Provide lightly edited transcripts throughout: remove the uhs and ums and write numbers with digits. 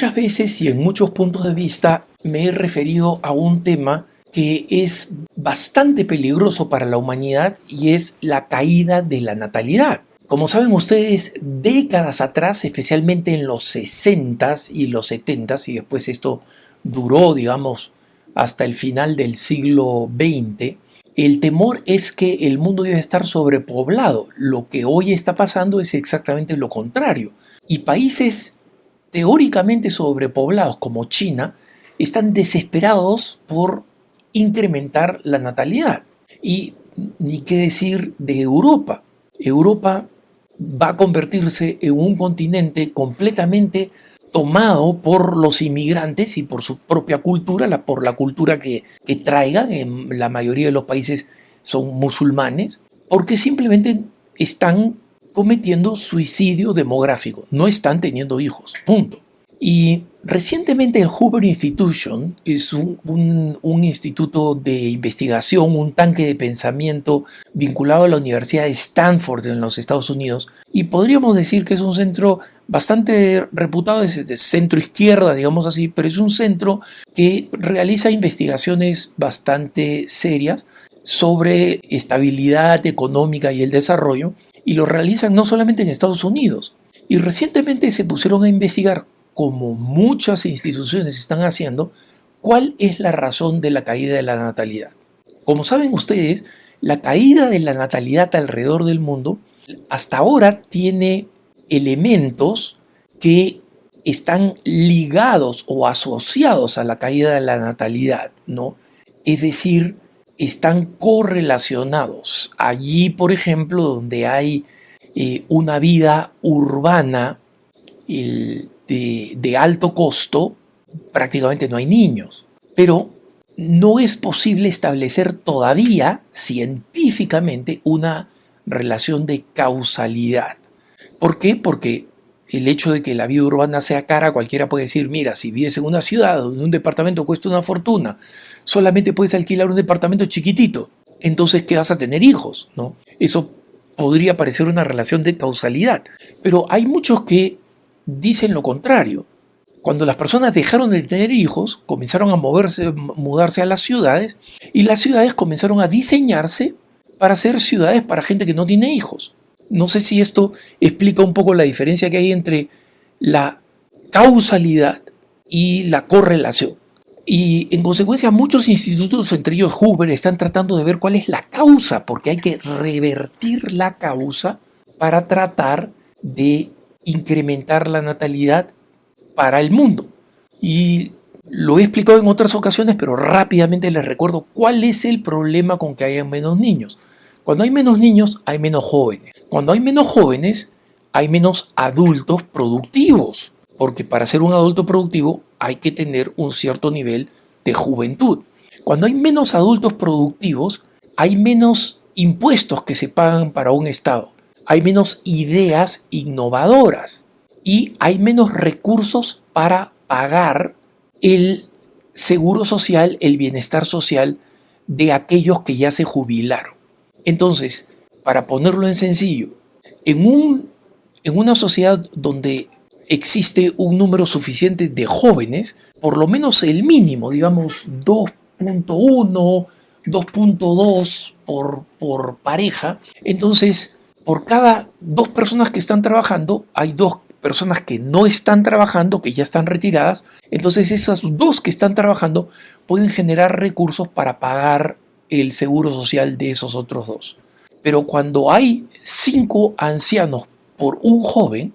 Muchas veces y en muchos puntos de vista me he referido a un tema que es bastante peligroso para la humanidad y es la caída de la natalidad. Como saben ustedes, décadas atrás, especialmente en los 60s y los 70s, y después esto duró, digamos, hasta el final del siglo XX, el temor es que el mundo iba a estar sobrepoblado. Lo que hoy está pasando es exactamente lo contrario. Y países teóricamente sobrepoblados como China están desesperados por incrementar la natalidad. Y ni qué decir de Europa. Europa va a convertirse en un continente completamente tomado por los inmigrantes y por su propia cultura, por la cultura que traigan. En la mayoría de los países son musulmanes, porque simplemente están cometiendo suicidio demográfico, no están teniendo hijos, punto. Y recientemente el Hoover Institution es un instituto de investigación, un tanque de pensamiento vinculado a la Universidad de Stanford en los Estados Unidos, y podríamos decir que es un centro bastante reputado, es de centro izquierda, digamos así, pero es un centro que realiza investigaciones bastante serias sobre estabilidad económica y el desarrollo, y lo realizan no solamente en Estados Unidos. Y recientemente se pusieron a investigar, como muchas instituciones están haciendo, cuál es la razón de la caída de la natalidad. Como saben ustedes, la caída de la natalidad alrededor del mundo hasta ahora tiene elementos que están ligados o asociados a la caída de la natalidad, ¿no? Es decir, están correlacionados. Allí, por ejemplo, donde hay una vida urbana de alto costo, prácticamente no hay niños. Pero no es posible establecer todavía científicamente una relación de causalidad. ¿Por qué? Porque el hecho de que la vida urbana sea cara, cualquiera puede decir, mira, si vives en una ciudad donde un departamento cuesta una fortuna, solamente puedes alquilar un departamento chiquitito, entonces ¿qué vas a tener hijos? ¿No? Eso podría parecer una relación de causalidad, pero hay muchos que dicen lo contrario. Cuando las personas dejaron de tener hijos, comenzaron a mudarse a las ciudades, y las ciudades comenzaron a diseñarse para ser ciudades para gente que no tiene hijos. No sé si esto explica un poco la diferencia que hay entre la causalidad y la correlación. Y en consecuencia muchos institutos, entre ellos Hoover, están tratando de ver cuál es la causa, porque hay que revertir la causa para tratar de incrementar la natalidad para el mundo. Y lo he explicado en otras ocasiones, pero rápidamente les recuerdo cuál es el problema con que haya menos niños. Cuando hay menos niños, hay menos jóvenes. Cuando hay menos jóvenes, hay menos adultos productivos. Porque para ser un adulto productivo hay que tener un cierto nivel de juventud. Cuando hay menos adultos productivos, hay menos impuestos que se pagan para un Estado. Hay menos ideas innovadoras. Y hay menos recursos para pagar el seguro social, el bienestar social de aquellos que ya se jubilaron. Entonces, para ponerlo en sencillo, en una sociedad donde existe un número suficiente de jóvenes, por lo menos el mínimo, digamos 2.1, 2.2 por pareja, entonces por cada dos personas que están trabajando, hay dos personas que no están trabajando, que ya están retiradas. Entonces esas dos que están trabajando pueden generar recursos para pagar el seguro social de esos otros dos. Pero cuando hay 5 ancianos por un joven,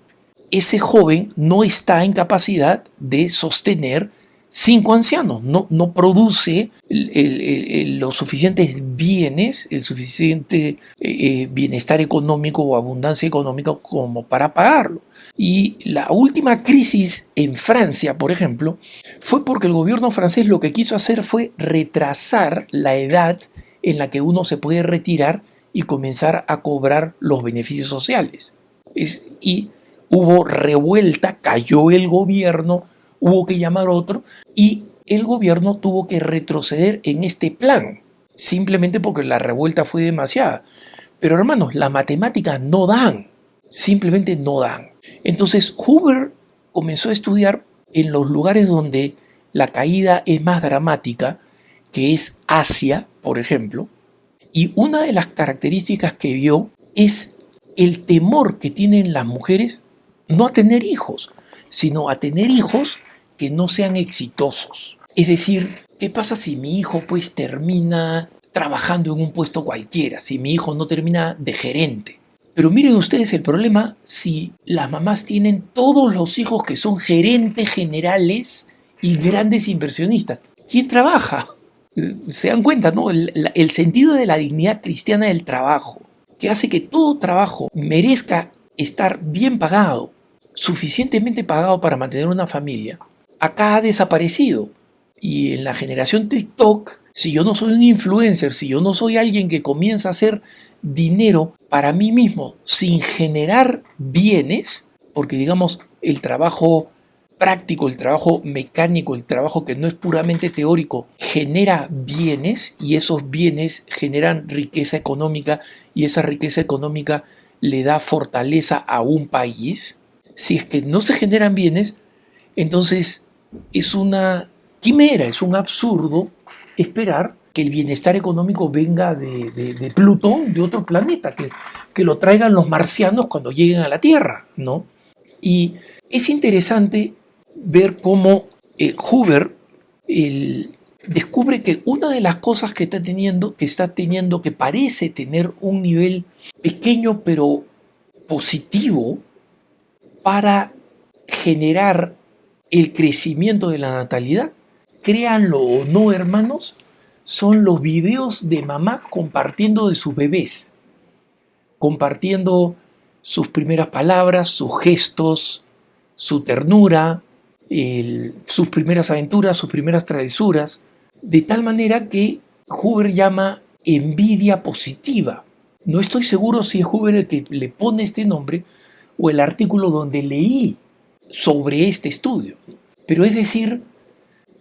ese joven no está en capacidad de sostener 5 ancianos, no produce los suficientes bienes, el suficiente bienestar económico o abundancia económica como para pagarlo. Y la última crisis en Francia, por ejemplo, fue porque el gobierno francés lo que quiso hacer fue retrasar la edad en la que uno se puede retirar y comenzar a cobrar los beneficios sociales. Y hubo revuelta, cayó el gobierno, hubo que llamar a otro, y el gobierno tuvo que retroceder en este plan, simplemente porque la revuelta fue demasiada. Pero hermanos, las matemáticas no dan, simplemente no dan. Entonces Hoover comenzó a estudiar en los lugares donde la caída es más dramática, que es Asia, por ejemplo, y una de las características que vio es el temor que tienen las mujeres no a tener hijos, sino a tener hijos que no sean exitosos. Es decir, ¿qué pasa si mi hijo pues termina trabajando en un puesto cualquiera, si mi hijo no termina de gerente? Pero miren ustedes el problema si las mamás tienen todos los hijos que son gerentes generales y grandes inversionistas. ¿Quién trabaja? Se dan cuenta, ¿no? El sentido de la dignidad cristiana del trabajo, que hace que todo trabajo merezca estar bien pagado, suficientemente pagado para mantener una familia, acá ha desaparecido. Y en la generación TikTok, si yo no soy un influencer, si yo no soy alguien que comienza a hacer dinero para mí mismo sin generar bienes, porque digamos el trabajo práctico, el trabajo mecánico, el trabajo que no es puramente teórico, genera bienes y esos bienes generan riqueza económica y esa riqueza económica le da fortaleza a un país. Si es que no se generan bienes, entonces es una quimera, es un absurdo esperar que el bienestar económico venga de Plutón, de otro planeta, que lo traigan los marcianos cuando lleguen a la Tierra, ¿no? Y es interesante ver cómo Hoover descubre que una de las cosas que está teniendo, que parece tener un nivel pequeño pero positivo para generar el crecimiento de la natalidad, créanlo o no, hermanos, son los videos de mamá compartiendo de sus bebés, compartiendo sus primeras palabras, sus gestos, su ternura, sus primeras aventuras, sus primeras travesuras, de tal manera que Hoover llama envidia positiva. No estoy seguro si es Hoover el que le pone este nombre o el artículo donde leí sobre este estudio. Pero es decir,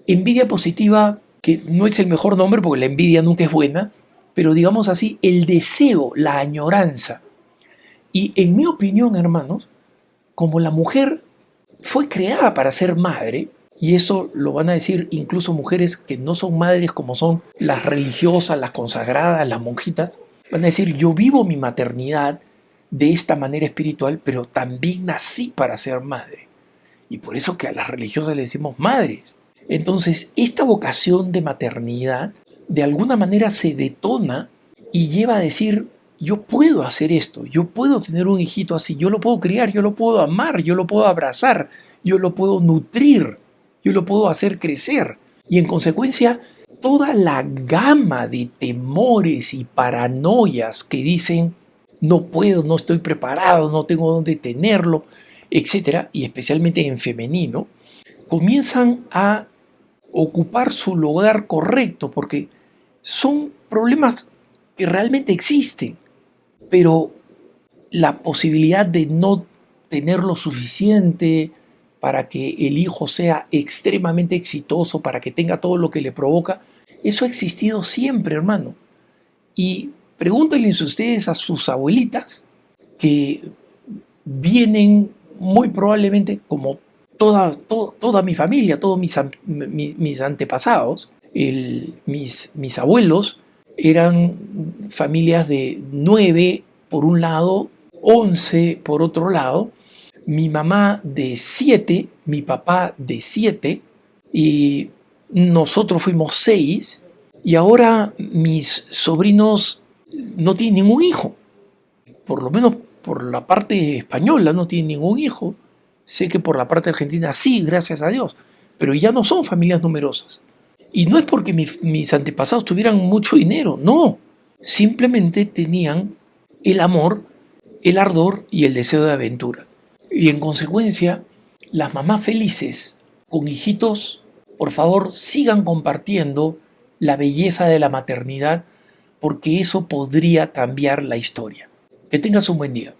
envidia positiva, que no es el mejor nombre porque la envidia nunca es buena, pero digamos así, el deseo, la añoranza. Y en mi opinión, hermanos, como la mujer fue creada para ser madre, y eso lo van a decir incluso mujeres que no son madres como son las religiosas, las consagradas, las monjitas, van a decir, yo vivo mi maternidad de esta manera espiritual, pero también nací para ser madre. Y por eso que a las religiosas le decimos madres. Entonces, esta vocación de maternidad de alguna manera se detona y lleva a decir, yo puedo hacer esto, yo puedo tener un hijito así, yo lo puedo criar, yo lo puedo amar, yo lo puedo abrazar, yo lo puedo nutrir, yo lo puedo hacer crecer. Y en consecuencia, toda la gama de temores y paranoias que dicen, no puedo, no estoy preparado, no tengo dónde tenerlo, etcétera, y especialmente en femenino, comienzan a ocupar su lugar correcto, porque son problemas que realmente existen, pero la posibilidad de no tener lo suficiente para que el hijo sea extremadamente exitoso, para que tenga todo lo que le provoca, eso ha existido siempre, hermano. Y pregúntenles ustedes a sus abuelitas, que vienen muy probablemente, como toda mi familia, todos mis antepasados, mis abuelos, eran familias de 9 por un lado, 11 por otro lado, mi mamá de 7, mi papá de 7, y nosotros fuimos 6, y ahora mis sobrinos no tienen ningún hijo, por lo menos por la parte española no tienen ningún hijo. Sé que por la parte argentina sí, gracias a Dios, pero ya no son familias numerosas. Y no es porque mis antepasados tuvieran mucho dinero, no. Simplemente tenían el amor, el ardor y el deseo de aventura. Y en consecuencia, las mamás felices con hijitos, por favor, sigan compartiendo la belleza de la maternidad, porque eso podría cambiar la historia. Que tengas un buen día.